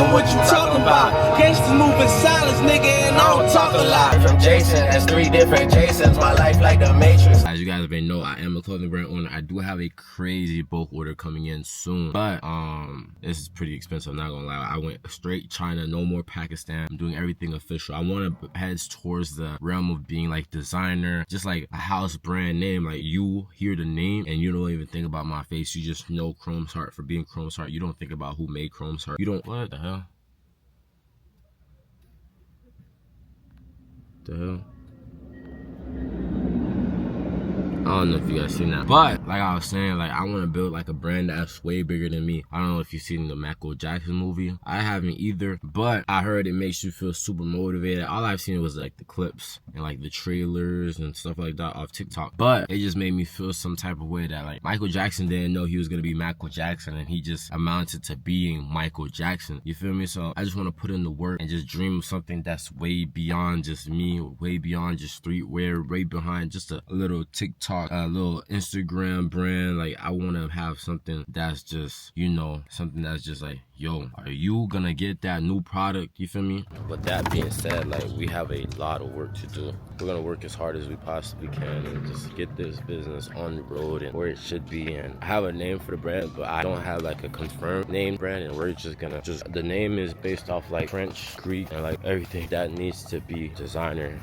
And what you talking about? Gangsters moving silence, nigga, and I don't talk a lot. From Jason, that's 3 different Jasons. My life like the Matrix. As you guys already know, I am a clothing brand owner. I do have a crazy bulk order coming in soon, but this is pretty expensive, I'm not gonna lie. I went straight China, no more Pakistan. I'm doing everything official. I want to head towards the realm of being like designer, just like a house brand name. Like, you hear the name and you don't even think about my face. You just know Chrome's Heart for being Chrome's Heart. You don't think about who made Chrome's Heart. You don't, what the hell? The hell? I don't know if you guys seen that, but like I was saying, like, I want to build like a brand that's way bigger than me. I don't know if you've seen the Michael Jackson movie. I haven't either, but I heard it makes you feel super motivated. All I've seen was like the clips and like the trailers and stuff like that off TikTok, but it just made me feel some type of way that like Michael Jackson didn't know he was gonna be Michael Jackson, and he just amounted to being Michael Jackson. You feel me? So I just want to put in the work and just dream of something that's way beyond just me, way beyond just streetwear, way behind just a little TikTok, a little Instagram brand. Like, I want to have something that's just, you know, something that's just like, yo, are you gonna get that new product? You feel me? With that being said, like, we have a lot of work to do. We're gonna work as hard as we possibly can and just get this business on the road and where it should be. And I have a name for the brand, but I don't have like a confirmed name brand, and we're just gonna the name is based off like French, Greek, and like everything that needs to be designer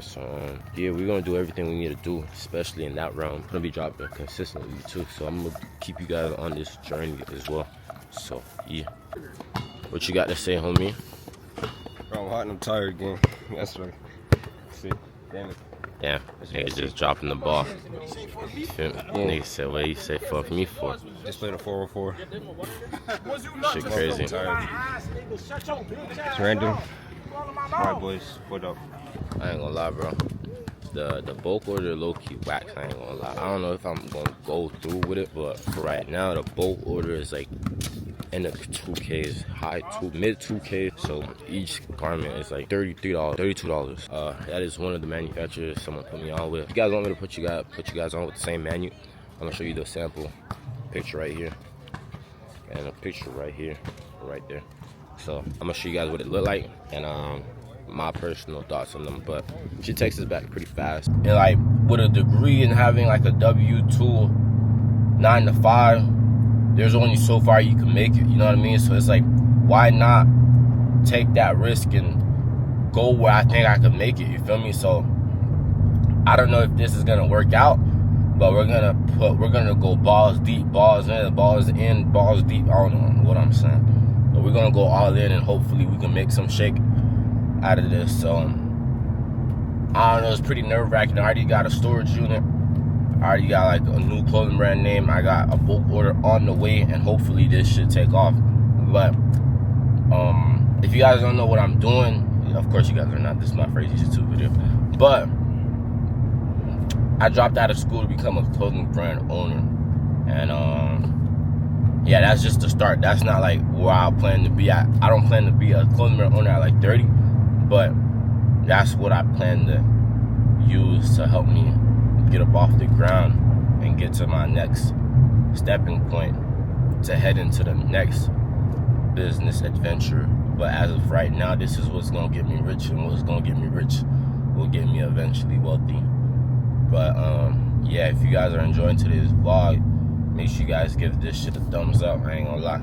So yeah, we're gonna do everything we need to do, especially in that realm. I'm gonna be dropping consistently too, so I'm gonna keep you guys on this journey as well. So yeah, what you got to say, homie? Bro, I'm hot and I'm tired again. That's right. See, damn it. Yeah, this nigga just dropping the ball. Nigga said, what he say fuck me for? Just played a 404. Shit crazy. I'm tired. It's random. Alright, boys, what up? I ain't gonna lie, bro. The bulk order low-key wax, I ain't gonna lie. I don't know if I'm gonna go through with it, but for right now, the bulk order is like in the 2Ks, mid 2Ks. So each garment is like $33, $32. That is one of the manufacturers someone put me on with. If you guys want me to put you guys on with the same menu, I'm gonna show you the sample picture right here and a picture right here, right there. So I'm gonna show you guys what it looked like and my personal thoughts on them, but she texts us back pretty fast. And like, with a degree in having like a W2 9 to 5, there's only so far you can make it, you know what I mean? So it's like, why not take that risk and go where I think I can make it, you feel me? So I don't know if this is gonna work out, but we're gonna go balls deep, balls in, balls deep. I don't know what I'm saying, but we're gonna go all in, and hopefully we can make some shake out of this. So I don't know, it's pretty nerve-wracking. I already got a storage unit, I already got like a new clothing brand name, I got a bulk order on the way, and hopefully this should take off. But if you guys don't know what I'm doing, of course you guys are not, this is my first YouTube video, but I dropped out of school to become a clothing brand owner. And yeah, that's just the start. That's not like where I plan to be at. I don't plan to be a clothing brand owner at like 30, but that's what I plan to use to help me get up off the ground and get to my next stepping point to head into the next business adventure. But as of right now, this is what's gonna get me rich, and what's gonna get me rich will get me eventually wealthy. But yeah, if you guys are enjoying today's vlog, make sure you guys give this shit a thumbs up. I ain't gonna lie,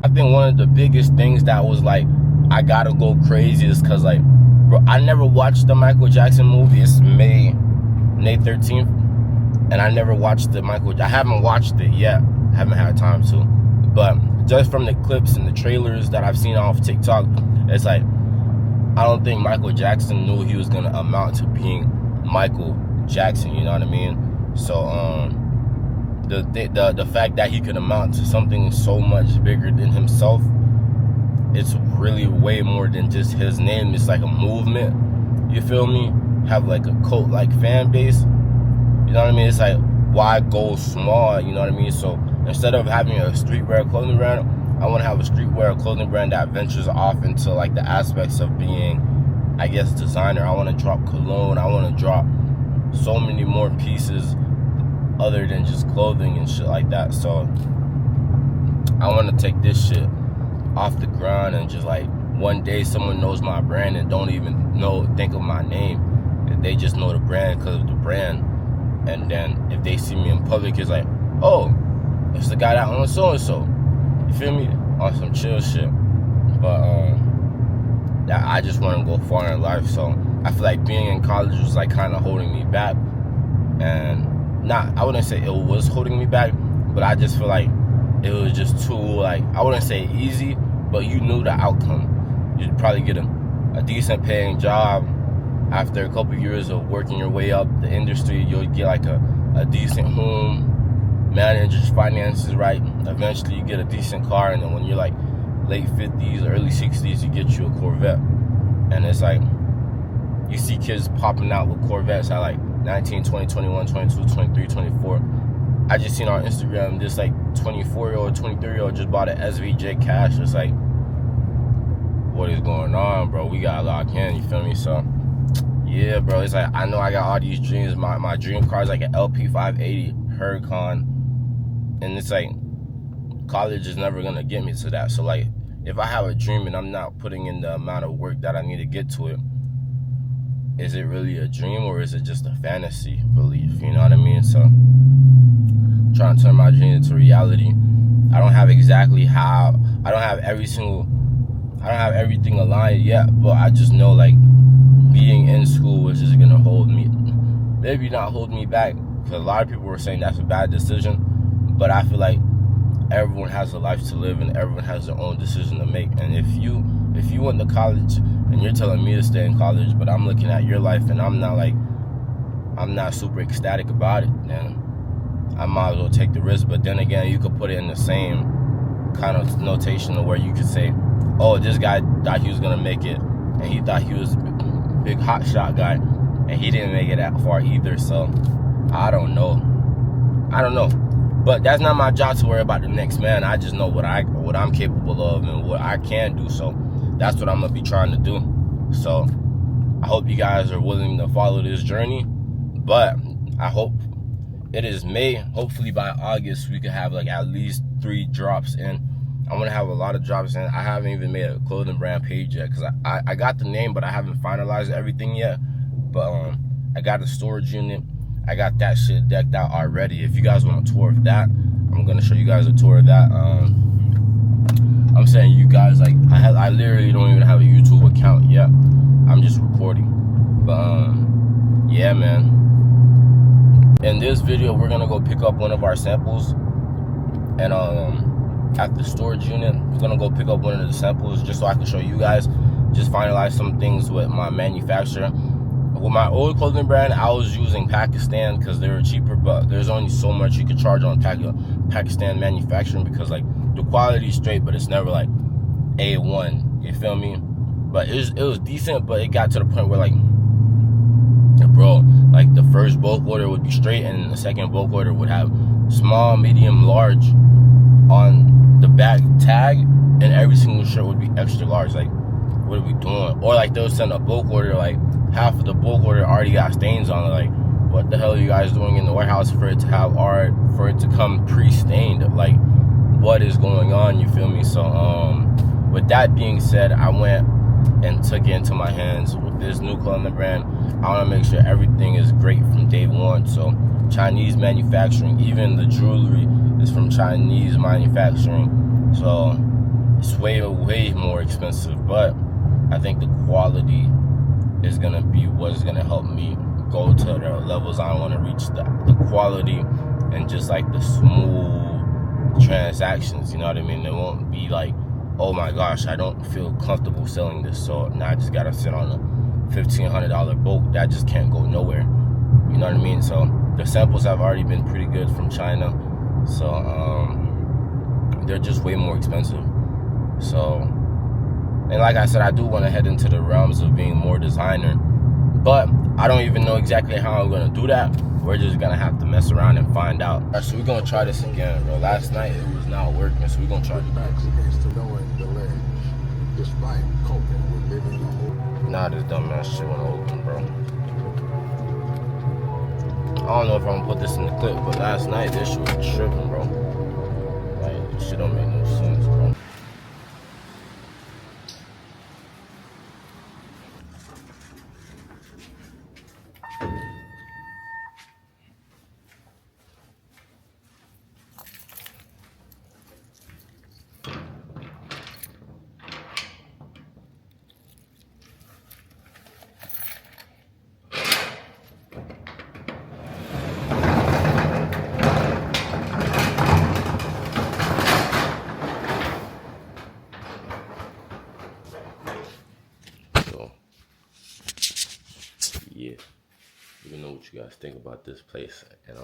I think one of the biggest things that was like, I gotta go crazy is cause like, bro, I never watched the Michael Jackson movie. It's May 13th, and I never watched I haven't watched it yet. I haven't had time to, but just from the clips and the trailers that I've seen off TikTok, it's like, I don't think Michael Jackson knew he was gonna amount to being Michael Jackson, you know what I mean? So the fact that he could amount to something so much bigger than himself, it's really way more than just his name. It's like a movement, you feel me? Have like a cult like fan base, you know what I mean? It's like, why go small, you know what I mean? So instead of having a streetwear clothing brand, I want to have a streetwear clothing brand that ventures off into like the aspects of being, I guess, designer. I want to drop cologne, I want to drop so many more pieces other than just clothing and shit like that. So I want to take this shit off the ground, and just like one day someone knows my brand and don't even think of my name. They just know the brand because of the brand. And then if they see me in public, it's like, oh, it's the guy that owns so and so. You feel me? On some chill shit. But that I just want to go far in life. So I feel like being in college was like kind of holding me back. And I wouldn't say it was holding me back, but I just feel like it was just too, like, I wouldn't say easy, but you knew the outcome. You'd probably get a decent paying job. After a couple years of working your way up the industry, you'll get like a decent home, manage your finances right. Eventually you get a decent car, and then when you're like late 50s, early 60s, you get you a Corvette. And it's like, you see kids popping out with Corvettes at like 19, 20, 21, 22, 23, 24. I just seen on Instagram this like 24-year-old, 23-year-old just bought an SVJ cash. It's like, what is going on, bro? We got locked in, you feel me? So yeah, bro, it's like, I know I got all these dreams. My dream car is like an LP580 Huracan, and it's like, college is never gonna get me to that. So like, if I have a dream and I'm not putting in the amount of work that I need to get to it, is it really a dream or is it just a fantasy belief? You know what I mean? So I'm trying to turn my dream into reality. I don't have everything aligned yet, but I just know like being in school is just gonna hold me, maybe not hold me back, because a lot of people were saying that's a bad decision, but I feel like everyone has a life to live and everyone has their own decision to make. And if you went to college and you're telling me to stay in college, but I'm looking at your life and I'm not super ecstatic about it, then I might as well take the risk. But then again, you could put it in the same kind of notation where you could say, oh, this guy thought he was gonna make it, and he thought he was a big hot shot guy, and he didn't make it that far either. So I don't know. But that's not my job to worry about the next man. I just know what I'm capable of and what I can do. So that's what I'm gonna be trying to do. So I hope you guys are willing to follow this journey. But I hope it is May. Hopefully by August we could have like at least 3 drops in. I want to have a lot of drops in. I haven't even made a clothing brand page yet, because I got the name, but I haven't finalized everything yet. But I got a storage unit. I got that shit decked out already. If you guys want a tour of that, I'm gonna show you guys a tour of that. I'm saying you guys, like, I literally don't even have a YouTube account yet. I'm just recording. But yeah, man. In this video, we're gonna go pick up one of our samples, and at the storage unit, we're gonna go pick up one of the samples just so I can show you guys. Just finalize some things with my manufacturer. With my old clothing brand, I was using Pakistan because they were cheaper, but there's only so much you could charge on Pakistan manufacturing, because like the quality is straight, but it's never like A1. You feel me? But it was decent, but it got to the point where like, bro, like the first bulk order would be straight, and the second bulk order would have small, medium, large on the back tag, and every single shirt would be extra large. Like, what are we doing? Or like they'll send a bulk order, like half of the bulk order already got stains on it. Like, what the hell are you guys doing in the warehouse for it to come pre-stained? Like, what is going on? You feel me? So with that being said, I went and took it into my hands with this new clothing brand. I want to make sure everything is great from day one. So Chinese manufacturing, even the jewelry is from Chinese manufacturing. So it's way more expensive, but I think the quality is gonna be what is gonna help me go to the levels I want to reach. The quality and just like the smooth transactions, you know what I mean? It won't be like, oh my gosh, I don't feel comfortable selling this, so now I just gotta sit on a $1,500 boat that just can't go nowhere. You know what I mean? So the samples have already been pretty good from China, so they're just way more expensive. So, and like I said, I do want to head into the realms of being more designer, but I don't even know exactly how I'm gonna do that. We're just gonna have to mess around and find out. All right, so we're gonna try this again, bro. Last night it was not working, so we're gonna try it. Despite coping with living the whole. Nah, this dumbass shit won't open, bro. I don't know if I'm gonna put this in the clip, but last night this shit was tripping, bro. Like, this shit don't make no sense, bro. guys think about this place. And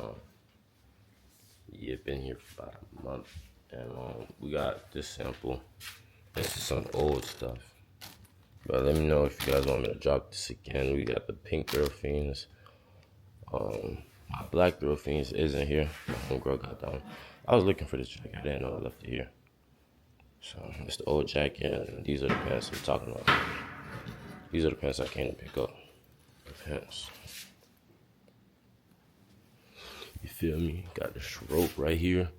yeah, been here for about a month, and we got this sample. This is some old stuff, but let me know if you guys want me to drop this again. We got the pink Thorofines. My black Thorofines isn't here. My homegirl got down. I was looking for this jacket. I didn't know I left it here. So it's the old jacket, and these are the pants I'm talking about. These are the pants I came to pick up. The pants. You feel me? Got this rope right here.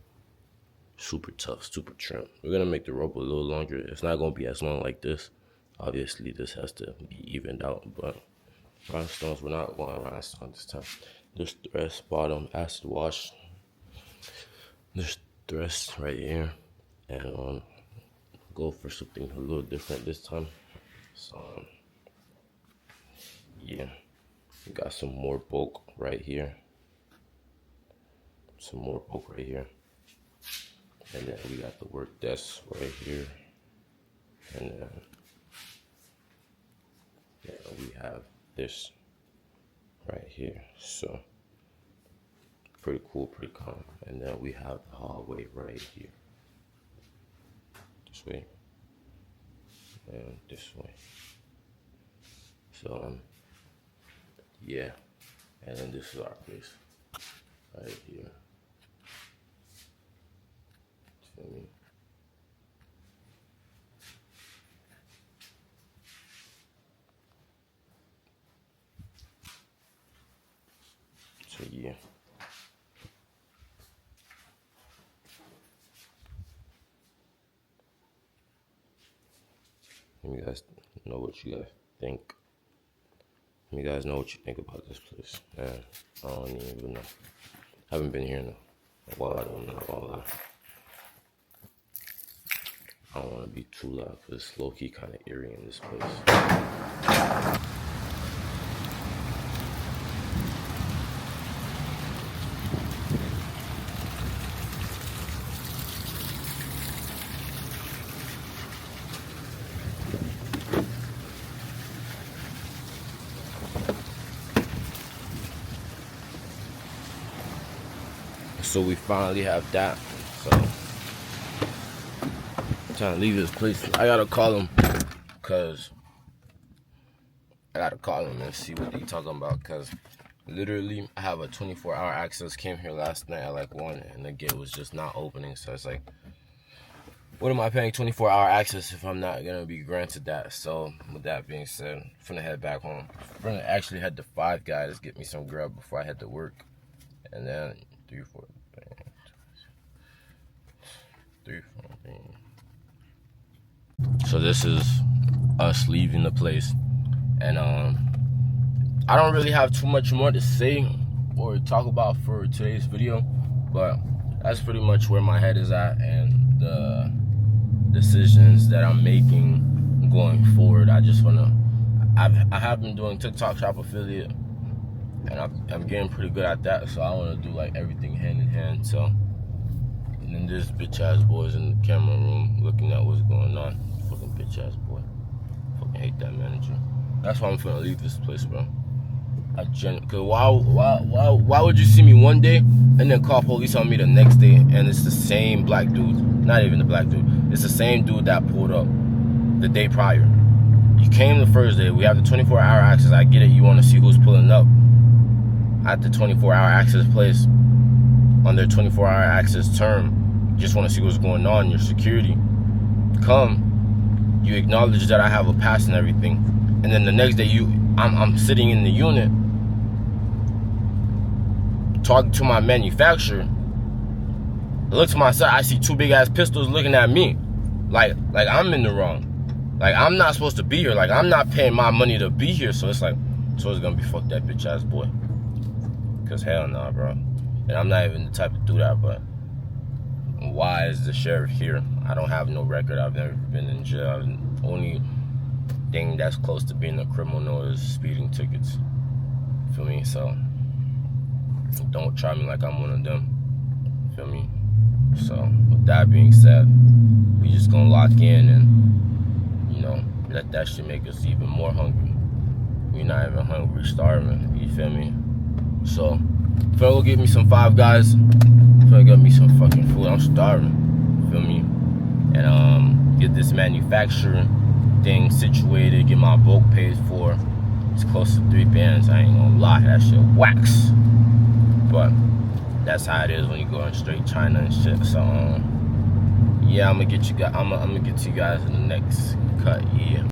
Super tough, super trim. We're gonna make the rope a little longer. It's not gonna be as long like this. Obviously, this has to be evened out, but rhinestones, we're not going rhinestones this time. This dress bottom, acid wash. This dress right here. And go for something a little different this time. So, yeah. We got some more bulk right here. Some more bulk right here. And then we got the work desk right here. And then we have this right here. So pretty cool, pretty calm. And then we have the hallway right here. This way. And this way. So yeah. And then this is our place. Right here. Feel me? So yeah. Let me guys know what you guys think. Let me guys know what you think about this place. Man, I don't even know. Haven't been here in a while. I don't know all that. I don't want to be too loud because it's low-key kind of eerie in this place. So we finally have that. So I'm trying to leave this place. I gotta call him because I gotta call him and see what they talking about. Because literally, I have a 24-hour access. Came here last night at like 1, and the gate was just not opening. So it's like, what am I paying 24-hour access if I'm not gonna be granted that? So with that being said, I'm finna head back home. I'm gonna actually head to Five Guys, get me some grub before I head to work, and then 3, 4. So this is us leaving the place, and I don't really have too much more to say or talk about for today's video, but that's pretty much where my head is at and the decisions that I'm making going forward. I just wanna, I have been doing TikTok Shop affiliate, and I'm getting pretty good at that, so I want to do like everything hand in hand. So, and then this bitch ass boy's in the camera room looking at what's going on. Fucking bitch ass boy. Fucking hate that manager. That's why I'm finna leave this place, bro. Cause why would you see me one day and then call police on me the next day, and it's the same black dude? Not even the black dude. It's the same dude that pulled up the day prior. You came the first day. We have the 24-hour access. I get it. You want to see who's pulling up at the 24-hour access place on their 24-hour access term. You just want to see what's going on. Your security. Come. You acknowledge that I have a pass and everything, and then the next day I'm sitting in the unit talking to my manufacturer. I look to my side, I see 2 big ass pistols looking at me, like I'm in the wrong, like I'm not supposed to be here, like I'm not paying my money to be here. So it's like, so it's gonna be fuck that bitch ass boy, cause hell nah, bro. And I'm not even the type to do that, but why is the sheriff here? I don't have no record. I've never been in jail. The only thing that's close to being a criminal is speeding tickets. Feel me? So don't try me like I'm one of them. Feel me? So with that being said, we just gonna lock in and, you know, let that shit make us even more hungry. We're not even hungry, starving. You feel me? So, feel go get me some Five Guys. Feel get me some fucking food. I'm starving. Feel me? And get this manufacturing thing situated. Get my boat paid for. It's close to 3 bands. I ain't gonna lie, that shit wax. But that's how it is when you go in straight China and shit. So yeah, I'm gonna get you guys. I'm gonna get to you guys in the next cut. Yeah.